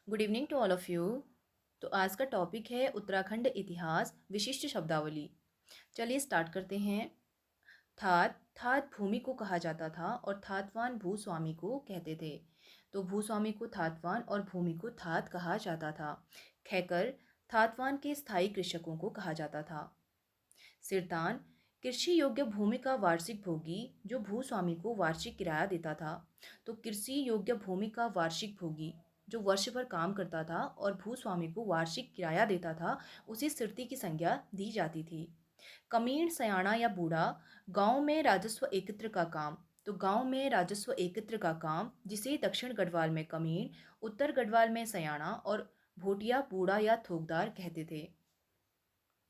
Good evening to all of you. तो आज का टॉपिक है उत्तराखंड इतिहास विशिष्ट शब्दावली। चलिए स्टार्ट करते हैं। थात थात भूमि को कहा जाता था और थातवान भूस्वामी को कहते थे। तो भूस्वामी को थातवान और भूमि को थात कहा जाता था। खैकर थातवान के स्थायी कृषकों को कहा जाता था। सिरतान कृषि योग्य भूमि का वार्षिक भोगी जो भूस्वामी को वार्षिक किराया देता था। तो कृषि योग्य भूमि का वार्षिक भोगी जो वर्ष भर काम करता था और भूस्वामी को वार्षिक किराया देता था, उसे सिरती की संज्ञा दी जाती थी। कमीण सयाना या बूढ़ा गांव में राजस्व एकत्र का काम। तो गांव में राजस्व एकत्र का काम जिसे दक्षिण गढ़वाल में कमीण, उत्तर गढ़वाल में सयाना और भोटिया बूढ़ा या थोकदार कहते थे।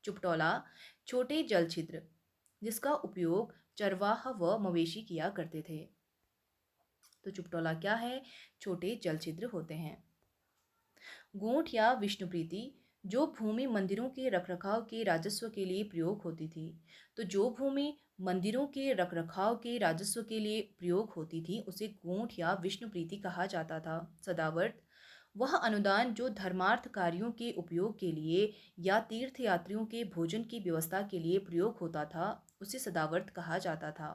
चुपटौला छोटे जल छिद्र जिसका उपयोग चरवाहा व मवेशी किया करते थे। तो चुपटौला क्या है? छोटे जल छिद्र होते हैं। गूंठ या विष्णुप्रीति जो भूमि मंदिरों के रखरखाव के राजस्व के लिए प्रयोग होती थी। तो जो भूमि मंदिरों के रखरखाव के राजस्व के लिए प्रयोग होती थी उसे गूंठ या विष्णुप्रीति कहा जाता था। सदावर्त वह अनुदान जो धर्मार्थ कार्यों के उपयोग के लिए या तीर्थयात्रियों के भोजन की व्यवस्था के लिए प्रयोग होता था, उसे सदावर्त कहा जाता था।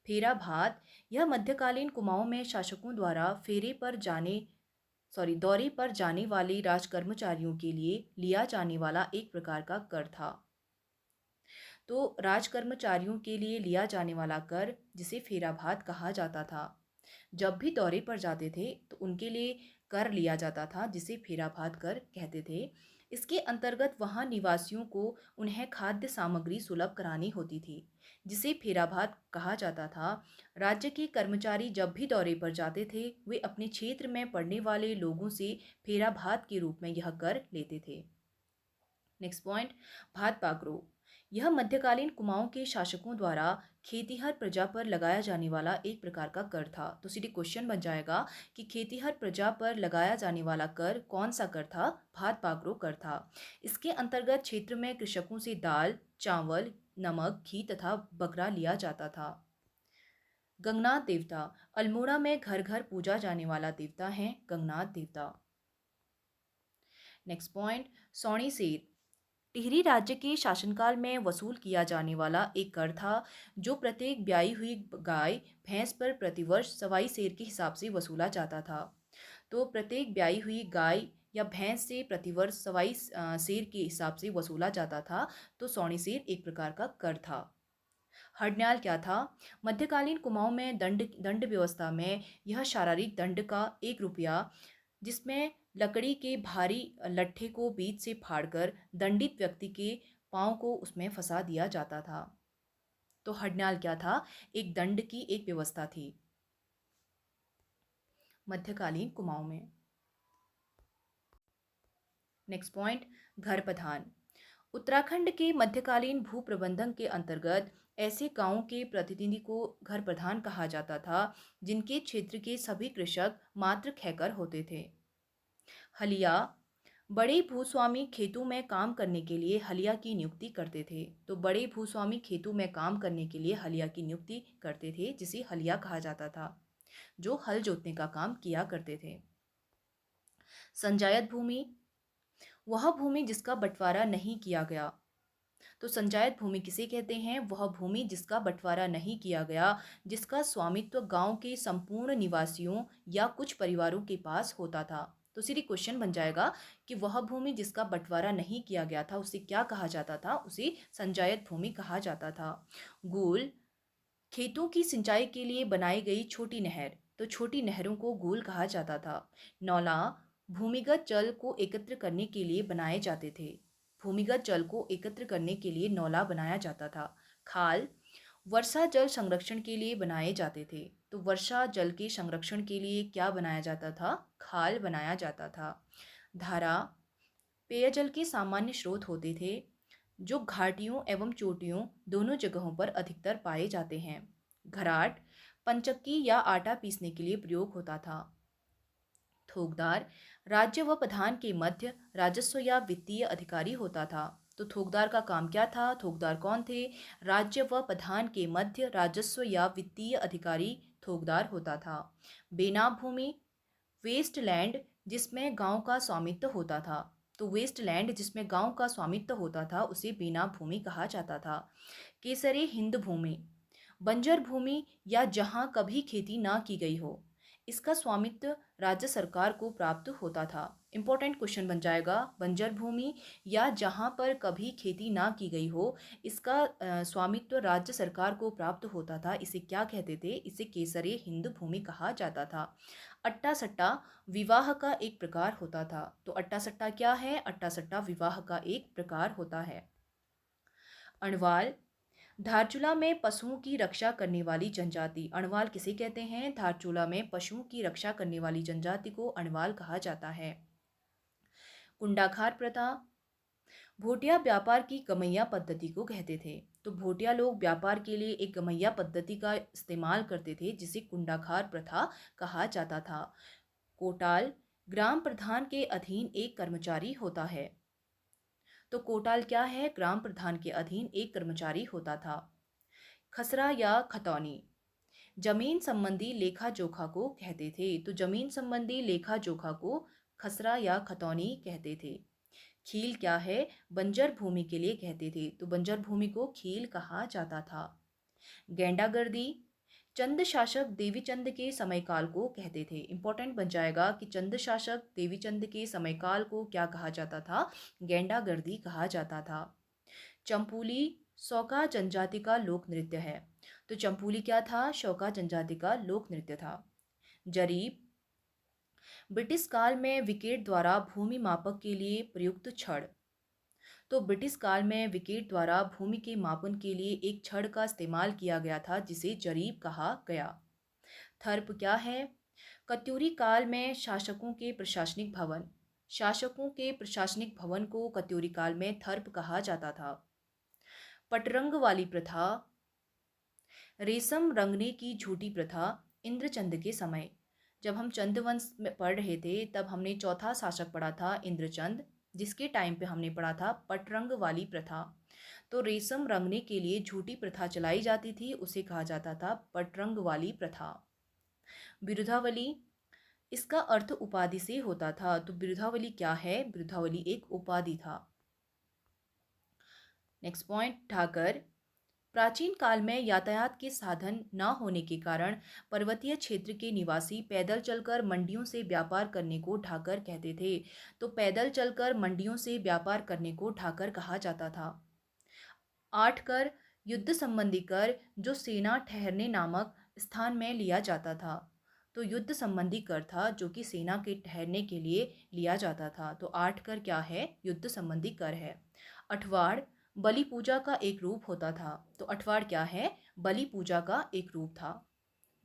फेरा भात यह मध्यकालीन कुमाऊं में शासकों द्वारा दौरे पर जाने वाले राजकर्मचारियों के लिए लिया जाने वाला एक प्रकार का कर था। तो राजकर्मचारियों के लिए लिया जाने वाला कर जिसे फेरा भात कहा जाता था। जब भी दौरे पर जाते थे तो उनके लिए कर लिया जाता था जिसे फेरा भात कर कहते थे। इसके अंतर्गत वहाँ निवासियों को उन्हें खाद्य सामग्री सुलभ करानी होती थी जिसे फेरा भात कहा जाता था। राज्य के कर्मचारी जब भी दौरे पर जाते थे वे अपने क्षेत्र में पड़ने वाले लोगों से फेरा भात के रूप में यह कर लेते थे। नेक्स्ट पॉइंट, भात पाकरो यह मध्यकालीन कुमाऊं के शासकों द्वारा खेतिहर प्रजा पर लगाया जाने वाला एक प्रकार का कर था। तो सीधे क्वेश्चन बन जाएगा कि खेतिहर प्रजा पर लगाया जाने वाला कर कौन सा कर था? भात पाकरो कर था। इसके अंतर्गत क्षेत्र में कृषकों से दाल, चावल, नमक, घी तथा बकरा लिया जाता था। गंगनाथ देवता अल्मोड़ा में घर घर पूजा जाने वाला देवता है गंगनाथ देवता। नेक्स्ट पॉइंट, सौणी सेर टिहरी राज्य के शासनकाल में वसूल किया जाने वाला एक कर था जो प्रत्येक ब्याई हुई गाय भैंस पर प्रतिवर्ष सवाई सेर के हिसाब से वसूला जाता था। तो प्रत्येक ब्याई हुई गाय या भैंस से प्रतिवर्ष सवाई सेर के हिसाब से वसूला जाता था। तो सौणी सेर एक प्रकार का कर था। हडन्याल क्या था? मध्यकालीन कुमाऊं में दंड दंड व्यवस्था में यह शारीरिक दंड का 1 रुपया जिसमें लकड़ी के भारी लट्ठे को बीच से फाड़कर दंडित व्यक्ति के पांव को उसमें फंसा दिया जाता था। तो हडन्याल क्या था? एक दंड की एक व्यवस्था थी मध्यकालीन कुमाऊं में। नेक्स्ट पॉइंट, घर प्रधान उत्तराखंड के मध्यकालीन भू प्रबंधन के अंतर्गत ऐसे गांवों के प्रतिनिधि को घर प्रधान कहा जाता था जिनके क्षेत्र के सभी कृषक मात्र खैकर होते थे। हलिया बड़े भूस्वामी खेतों में काम करने के लिए हलिया की नियुक्ति करते थे। तो बड़े भूस्वामी खेतों में काम करने के लिए हलिया की नियुक्ति करते थे जिसे हलिया कहा जाता था, जो हल जोतने का काम किया करते थे। संजायत भूमि वह भूमि जिसका बंटवारा नहीं किया गया। तो संजायत भूमि किसे कहते हैं? वह भूमि जिसका बंटवारा नहीं किया गया, जिसका स्वामित्व गांव के संपूर्ण निवासियों या कुछ परिवारों के पास होता था। तो सीधी क्वेश्चन बन जाएगा कि वह भूमि जिसका बंटवारा नहीं किया गया था उसे क्या कहा जाता था? उसे संजायत भूमि कहा जाता था। गूल खेतों की सिंचाई के लिए बनाई गई छोटी नहर। तो छोटी नहरों को गूल कहा जाता था। नौला भूमिगत जल को एकत्र करने के लिए बनाए जाते थे। भूमिगत जल को एकत्र करने के लिए नौला बनाया जाता था। खाल वर्षा जल संरक्षण के लिए बनाए जाते थे। तो वर्षा जल के संरक्षण के लिए क्या बनाया जाता था? खाल बनाया जाता था। धारा पेयजल के सामान्य स्रोत होते थे जो घाटियों एवं चोटियों दोनों जगहों पर अधिकतर पाए जाते हैं। घराट पंचक्की या आटा पीसने के लिए प्रयोग होता था। थोकदार राज्य व प्रधान के मध्य राजस्व या वित्तीय अधिकारी होता था। तो थोकदार का काम क्या था? थोकदार कौन थे? राज्य व प्रधान के मध्य राजस्व या वित्तीय अधिकारी थोकदार होता था। बेनाम भूमि वेस्टलैंड जिसमें गांव का स्वामित्व होता था। तो वेस्टलैंड जिसमें गांव का स्वामित्व होता था उसे बेनाम भूमि कहा जाता था। केसरी हिंद भूमि, बंजर भूमि या जहां कभी खेती ना की गई हो, इसका स्वामित्व राज्य सरकार को प्राप्त होता था। इंपॉर्टेंट क्वेश्चन बन जाएगा, बंजर भूमि या जहां पर कभी खेती ना की गई हो, इसका स्वामित्व राज्य सरकार को प्राप्त होता था। इसे क्या कहते थे? इसे केसरी हिंद भूमि कहा जाता था। अट्टा सट्टा विवाह का एक प्रकार होता था। तो अट्टा सट्टा क्या है? अट्टा सट्टा विवाह का एक प्रकार होता है। अणवाल, धारचूला में पशुओं की रक्षा करने वाली जनजाति। अणवाल किसे कहते हैं? धारचूला में पशुओं की रक्षा करने वाली जनजाति को अणवाल कहा जाता है। कुंडाखार प्रथा, भोटिया व्यापार की गमैया पद्धति को कहते थे। तो भोटिया लोग व्यापार के लिए एक गमैया पद्धति का इस्तेमाल करते थे जिसे कुंडाखार प्रथा कहा जाता था। कोटाल, ग्राम प्रधान के अधीन एक कर्मचारी होता है। तो कोटाल क्या है? ग्राम प्रधान के अधीन एक कर्मचारी होता था। खसरा या खतौनी, जमीन संबंधी लेखा जोखा को कहते थे। तो जमीन संबंधी लेखा जोखा को खसरा या खतौनी कहते थे। खील क्या है? बंजर भूमि के लिए कहते थे। तो बंजर भूमि को खील कहा जाता था। गेंडागर्दी, चंद शासक देवीचंद के समयकाल को कहते थे। इंपॉर्टेंट बन जाएगा कि चंद शासक देवीचंद के समयकाल को क्या कहा जाता था? गेंडागर्दी कहा जाता था। चंपूली, शौका जनजाति का लोक नृत्य है। तो चंपूली क्या था? शौका जनजाति का लोक नृत्य था। जरीब, ब्रिटिश काल में विकेट द्वारा भूमि मापक के लिए प्रयुक्त छड़। तो ब्रिटिश काल में विकेट द्वारा भूमि के मापन के लिए एक छड़ का इस्तेमाल किया गया था जिसे जरीब कहा गया। थर्प क्या है? कत्यूरी काल में शासकों के प्रशासनिक भवन। शासकों के प्रशासनिक भवन को कत्यूरी काल में थर्प कहा जाता था। पटरंग वाली प्रथा, रेशम रंगने की झूठी प्रथा इंद्रचंद के समय। जब हम चंद्रवंश में पढ़ रहे थे तब हमने चौथा शासक पढ़ा था इंद्रचंद, जिसके टाइम पे हमने पढ़ा था पटरंग वाली प्रथा। तो रेशम रंगने के लिए झूठी प्रथा चलाई जाती थी, उसे कहा जाता था पटरंग वाली प्रथा। बिरुदावली, इसका अर्थ उपाधि से होता था। तो बिरुदावली क्या है? बिरुदावली एक उपाधि था। नेक्स्ट पॉइंट, ठाकर, प्राचीन काल में यातायात के साधन न होने के कारण पर्वतीय क्षेत्र के निवासी पैदल चलकर मंडियों से व्यापार करने को ढाकर कहते थे। तो पैदल चलकर मंडियों से व्यापार करने को ढाकर कहा जाता था। 8 कर, युद्ध संबंधी कर जो सेना ठहरने नामक स्थान में लिया जाता था। तो युद्ध संबंधी कर था जो कि सेना के ठहरने के लिए लिया जाता था। तो 8 कर क्या है? युद्ध संबंधी कर है। अठवाड़, बलि पूजा का एक रूप होता था। तो अठवाड़ क्या है? बलि पूजा का एक रूप था।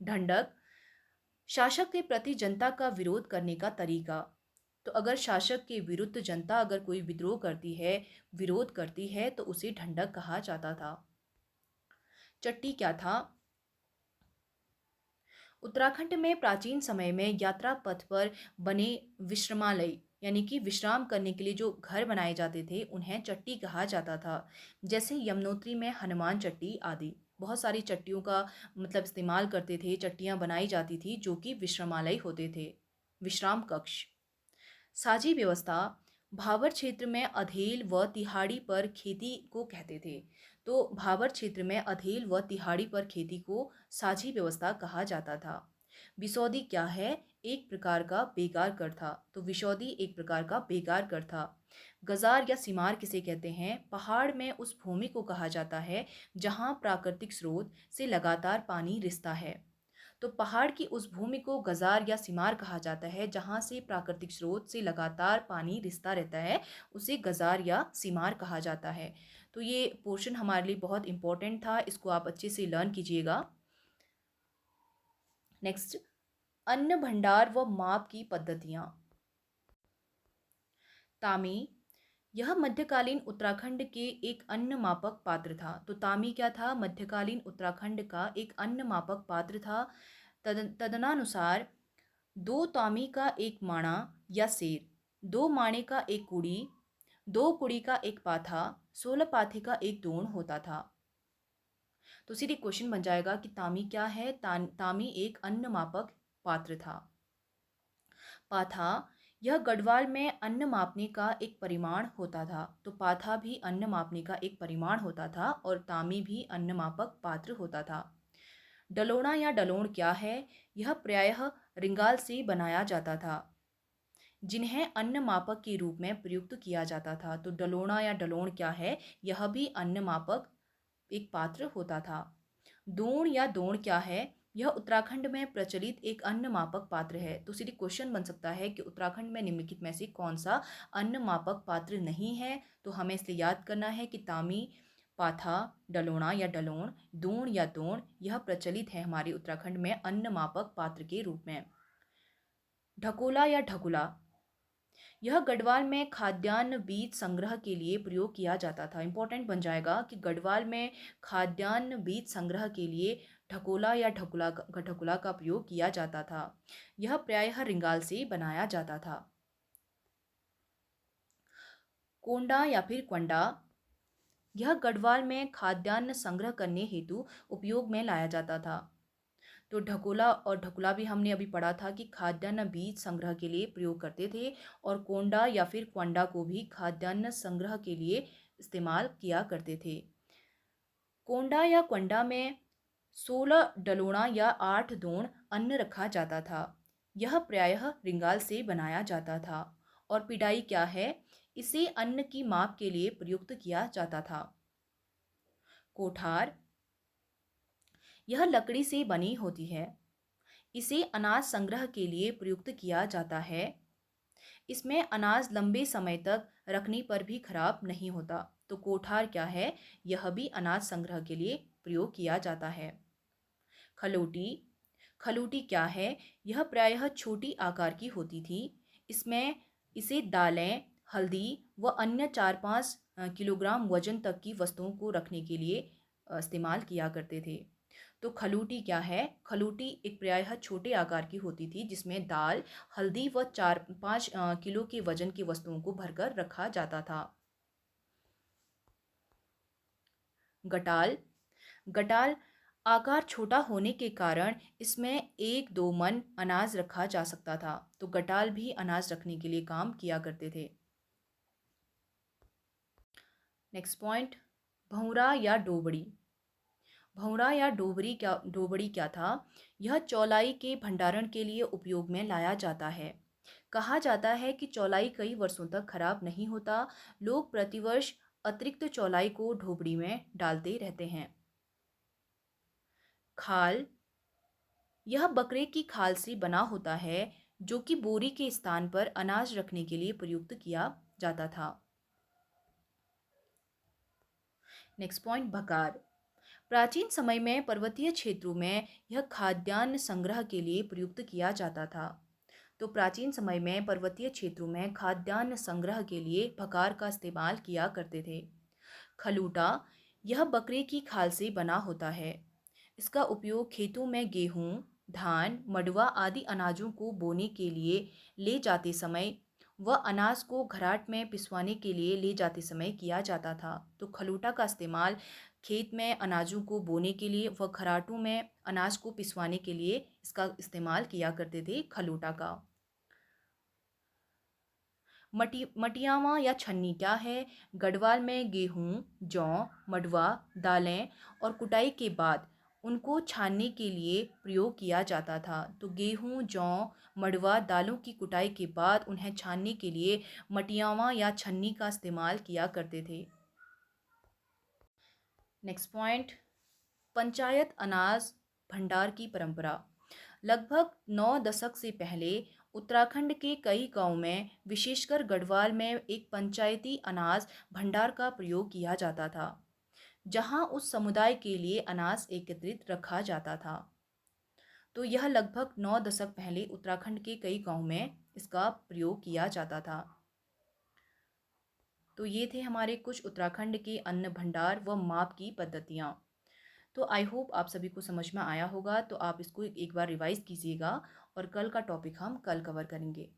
ढंढक, शासक के प्रति जनता का विरोध करने का तरीका। तो अगर शासक के विरुद्ध जनता अगर कोई विद्रोह करती है, विरोध करती है, तो उसे ढंढक कहा जाता था। चट्टी क्या था? उत्तराखंड में प्राचीन समय में यात्रा पथ पर बने विश्रमालय यानी कि विश्राम करने के लिए जो घर बनाए जाते थे उन्हें चट्टी कहा जाता था। जैसे यमुनोत्री में हनुमान चट्टी आदि बहुत सारी चट्टियों का मतलब इस्तेमाल करते थे, चट्टियाँ बनाई जाती थी जो कि विश्रामालय होते थे, विश्राम कक्ष। साझी व्यवस्था, भाबर क्षेत्र में अधेल व तिहाड़ी पर खेती को कहते थे। तो भाबर क्षेत्र में अधेल व तिहाड़ी पर खेती को साझी व्यवस्था कहा जाता था। विसौदी क्या है? एक प्रकार का बेगार कर था। तो विसौदी एक प्रकार का बेगार कर था। गजार या सिमार किसे कहते हैं? पहाड़ में उस भूमि को कहा जाता है जहाँ प्राकृतिक स्रोत से लगातार पानी रिसता है। तो पहाड़ की उस भूमि को गजार या सिमार कहा जाता है जहाँ से प्राकृतिक स्रोत से लगातार पानी रिसता रहता है, उसे गजार या सिमार कहा जाता है। तो ये पोर्शन हमारे लिए बहुत इंपॉर्टेंट था, इसको आप अच्छे से लर्न कीजिएगा। नेक्स्ट, अन्न भंडार व माप की पद्धतियाँ। तामी, यह मध्यकालीन उत्तराखंड के एक अन्न मापक पात्र था। तो तामी क्या था? मध्यकालीन उत्तराखंड का एक अन्न मापक पात्र था। तदनानुसार 2 तामी का एक माणा या सेर, 2 माणे का एक कुड़ी, 2 कुड़ी का एक पाथा, 16 पाथे का एक दोण होता था। तो सीधे क्वेश्चन बन जाएगा कि तामी क्या है? तामी एक अन्न मापक पात्र था। पाथा, यह गढ़वाल में अन्न मापने का एक परिमाण होता था। तो पाथा भी अन्न मापने का एक परिमाण होता था और तामी भी अन्न मापक पात्र होता था। डलोना या डलोण क्या है? यह प्रायः रिंगाल से बनाया जाता था, जिन्हें अन्न मापक के रूप में प्रयुक्त किया जाता था। तो डलोना या डलोण क्या है? यह भी अन्न मापक एक पात्र होता था। दोण या दोण क्या है? यह उत्तराखंड में प्रचलित एक अन्न मापक पात्र है। तो सीधी क्वेश्चन बन सकता है कि उत्तराखंड में निम्नलिखित में से कौन सा अन्न मापक पात्र नहीं है? तो हमें इसलिए याद करना है कि तामी, पाथा, डलोणा या डलोण, दोण या दोण यह प्रचलित है हमारे उत्तराखंड में अन्न मापक पात्र के रूप में। ढकोला या ढकुला, यह गढ़वाल में खाद्यान्न बीज संग्रह के लिए प्रयोग किया जाता था। इंपॉर्टेंट बन जाएगा कि गढ़वाल में खाद्यान्न बीज संग्रह के लिए ढकोला या ढकुला का प्रयोग किया जाता था। यह प्रायः रिंगाल से बनाया जाता था। कोंडा या फिर क्वंडा, यह गढ़वाल में खाद्यान्न संग्रह करने हेतु उपयोग में लाया जाता था। तो ढकोला और ढकुला भी हमने अभी पढ़ा था कि खाद्यान्न बीज संग्रह के लिए प्रयोग करते थे, और कोंडा या फिर क्वंडा को भी खाद्यान्न संग्रह के लिए इस्तेमाल किया करते थे। कोंडा या क्वंडा में 16 डलोणा या 8 दोण अन्न रखा जाता था। यह प्रायः रिंगाल से बनाया जाता था। और पिडाई क्या है? इसे अन्न की माप के लिए प्रयुक्त किया जाता था। कोठार, यह लकड़ी से बनी होती है। इसे अनाज संग्रह के लिए प्रयुक्त किया जाता है। इसमें अनाज लंबे समय तक रखने पर भी खराब नहीं होता। तो कोठार क्या है? यह भी अनाज संग्रह के लिए प्रयोग किया जाता है। खलोटी, खलोटी क्या है? यह प्रायः छोटी आकार की होती थी। इसमें इसे दालें, हल्दी व अन्य 4-5 किलोग्राम वजन तक की वस्तुओं को रखने के लिए इस्तेमाल किया करते थे। तो खलूटी क्या है? खलूटी एक प्रायः छोटे आकार की होती थी, जिसमें दाल, हल्दी व 4-5 किलो के वजन की वस्तुओं को भरकर रखा जाता था। गटाल, गटाल आकार छोटा होने के कारण इसमें 1-2 मन अनाज रखा जा सकता था। तो गटाल भी अनाज रखने के लिए काम किया करते थे। नेक्स्ट पॉइंट, भौरा या डोबड़ी। भौरा या डोबड़ी क्या था? यह चौलाई के भंडारण के लिए उपयोग में लाया जाता है। कहा जाता है कि चौलाई कई वर्षों तक खराब नहीं होता। लोग प्रतिवर्ष अतिरिक्त चौलाई को ढोबड़ी में डालते रहते हैं। खाल, यह बकरे की खाल से बना होता है, जो कि बोरी के स्थान पर अनाज रखने के लिए प्रयुक्त किया जाता था। नेक्स्ट पॉइंट, भकार। प्राचीन समय में पर्वतीय क्षेत्रों में यह खाद्यान्न संग्रह के लिए प्रयुक्त किया जाता था। तो प्राचीन समय में पर्वतीय क्षेत्रों में खाद्यान्न संग्रह के लिए भकार का इस्तेमाल किया करते थे। खलूटा, यह बकरे की खाल से बना होता है। इसका उपयोग खेतों में गेहूं, धान, मडुआ आदि अनाजों को बोने के लिए ले जाते समय व अनाज को घराट में पिसवाने के लिए ले जाते समय किया जाता था। तो खलूटा का इस्तेमाल खेत में अनाजों को बोने के लिए व घराटों में अनाज को पिसवाने के लिए इसका इस्तेमाल किया करते थे, खलूटा का। मटियावा या छन्नी क्या है? गढ़वाल में गेहूं, जौ, मडुआ, दालें और कुटाई के बाद उनको छानने के लिए प्रयोग किया जाता था। तो गेहूं, जौ, मडुआ, दालों की कुटाई के बाद उन्हें छानने के लिए मटियावा या छन्नी का इस्तेमाल किया करते थे। नेक्स्ट पॉइंट, पंचायत अनाज भंडार की परंपरा। लगभग 9 दशक से पहले उत्तराखंड के कई गांवों में, विशेषकर गढ़वाल में, एक पंचायती अनाज भंडार का प्रयोग किया जाता था, जहां उस समुदाय के लिए अनाज एकत्रित रखा जाता था। तो यह लगभग 9 दशक पहले उत्तराखंड के कई गांवों में इसका प्रयोग किया जाता था। तो ये थे हमारे कुछ उत्तराखंड के अन्न भंडार व माप की पद्धतियाँ। तो आई होप आप सभी को समझ में आया होगा। तो आप इसको एक बार रिवाइज कीजिएगा और कल का टॉपिक हम कल कवर करेंगे।